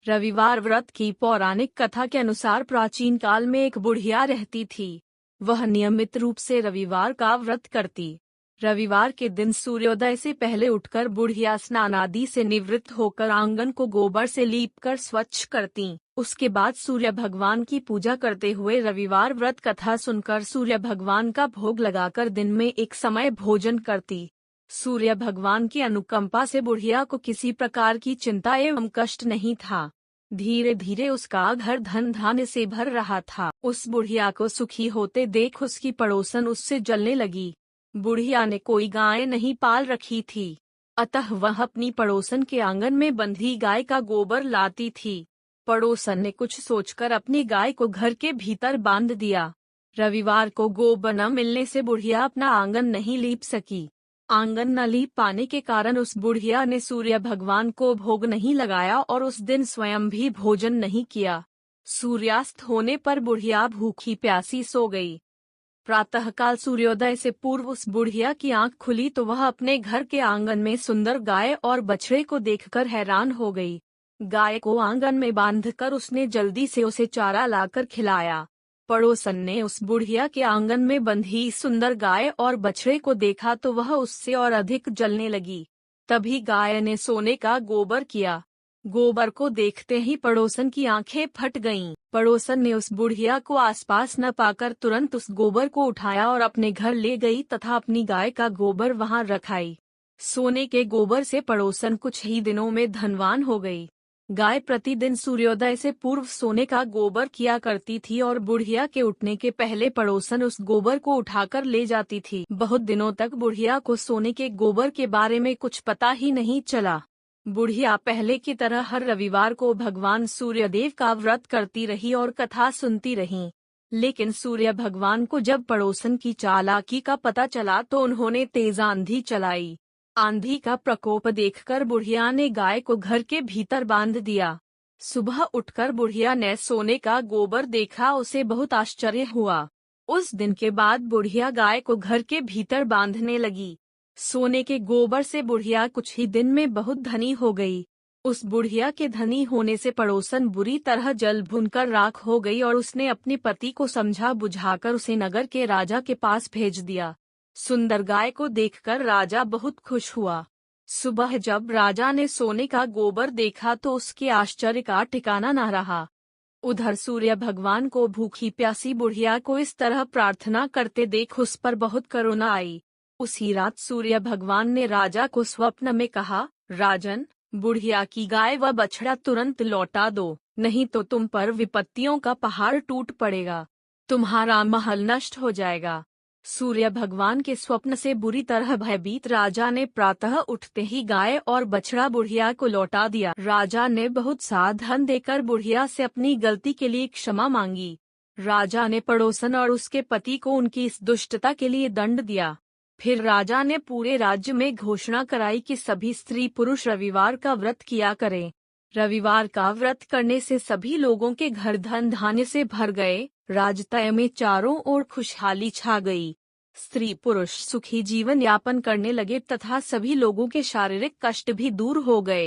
रविवार व्रत की पौराणिक कथा के अनुसार प्राचीन काल में एक बुढ़िया रहती थी। वह नियमित रूप से रविवार का व्रत करती। रविवार के दिन सूर्योदय से पहले उठकर बुढ़िया स्नान आदि से निवृत्त होकर आंगन को गोबर से लीपकर स्वच्छ करती। उसके बाद सूर्य भगवान की पूजा करते हुए रविवार व्रत कथा सुनकर सूर्य भगवान का भोग लगाकर दिन में एक समय भोजन करती। सूर्य भगवान की अनुकंपा से बुढ़िया को किसी प्रकार की चिंता एवं कष्ट नहीं था। धीरे धीरे उसका घर धन धान्य से भर रहा था। उस बुढ़िया को सुखी होते देख उसकी पड़ोसन उससे जलने लगी। बुढ़िया ने कोई गाय नहीं पाल रखी थी, अतः वह अपनी पड़ोसन के आंगन में बंधी गाय का गोबर लाती थी। पड़ोसन ने कुछ सोचकर अपनी गाय को घर के भीतर बांध दिया। रविवार को गोबर न मिलने से बुढ़िया अपना आंगन नहीं लीप सकी। आंगन न लीप पाने के कारण उस बुढ़िया ने सूर्य भगवान को भोग नहीं लगाया और उस दिन स्वयं भी भोजन नहीं किया। सूर्यास्त होने पर बुढ़िया भूखी प्यासी सो गई। प्रातःकाल सूर्योदय से पूर्व उस बुढ़िया की आंख खुली तो वह अपने घर के आंगन में सुंदर गाय और बछड़े को देखकर हैरान हो गई। गाय को आंगन में बांधकर उसने जल्दी से उसे चारा लाकर खिलाया। पड़ोसन ने उस बुढ़िया के आंगन में बंधी सुंदर गाय और बछड़े को देखा तो वह उससे और अधिक जलने लगी। तभी गाय ने सोने का गोबर किया। गोबर को देखते ही पड़ोसन की आंखें फट गईं। पड़ोसन ने उस बुढ़िया को आसपास न पाकर तुरंत उस गोबर को उठाया और अपने घर ले गई तथा अपनी गाय का गोबर वहां रखाई। सोने के गोबर से पड़ोसन कुछ ही दिनों में धनवान हो गई। गाय प्रतिदिन सूर्योदय से पूर्व सोने का गोबर किया करती थी और बुढ़िया के उठने के पहले पड़ोसन उस गोबर को उठाकर ले जाती थी। बहुत दिनों तक बुढ़िया को सोने के गोबर के बारे में कुछ पता ही नहीं चला। बुढ़िया पहले की तरह हर रविवार को भगवान सूर्यदेव का व्रत करती रही और कथा सुनती रही। लेकिन सूर्य भगवान को जब पड़ोसन की चालाकी का पता चला तो उन्होंने तेज आंधी चलाई। आंधी का प्रकोप देखकर बुढ़िया ने गाय को घर के भीतर बांध दिया। सुबह उठकर बुढ़िया ने सोने का गोबर देखा, उसे बहुत आश्चर्य हुआ। उस दिन के बाद बुढ़िया गाय को घर के भीतर बांधने लगी। सोने के गोबर से बुढ़िया कुछ ही दिन में बहुत धनी हो गई। उस बुढ़िया के धनी होने से पड़ोसन बुरी तरह जल भुनकर राख हो गई और उसने अपने पति को समझा बुझाकर उसे नगर के राजा के पास भेज दिया। सुंदर गाय को देखकर राजा बहुत खुश हुआ। सुबह जब राजा ने सोने का गोबर देखा तो उसके आश्चर्य का ठिकाना न रहा। उधर सूर्य भगवान को भूखी प्यासी बुढ़िया को इस तरह प्रार्थना करते देख उस पर बहुत करुणा आई। उसी रात सूर्य भगवान ने राजा को स्वप्न में कहा, राजन, बुढ़िया की गाय व बछड़ा तुरंत लौटा दो, नहीं तो तुम पर विपत्तियों का पहाड़ टूट पड़ेगा, तुम्हारा महल नष्ट हो जाएगा। सूर्य भगवान के स्वप्न से बुरी तरह भयभीत राजा ने प्रातः उठते ही गाय और बछड़ा बुढ़िया को लौटा दिया। राजा ने बहुत सा धन देकर बुढ़िया से अपनी गलती के लिए क्षमा मांगी। राजा ने पड़ोसन और उसके पति को उनकी इस दुष्टता के लिए दंड दिया। फिर राजा ने पूरे राज्य में घोषणा कराई कि सभी स्त्री पुरुष रविवार का व्रत किया करें। रविवार का व्रत करने से सभी लोगों के घर धन धान्य से भर गए। राजतय में चारों ओर खुशहाली छा गई। स्त्री पुरुष सुखी जीवन यापन करने लगे तथा सभी लोगों के शारीरिक कष्ट भी दूर हो गए।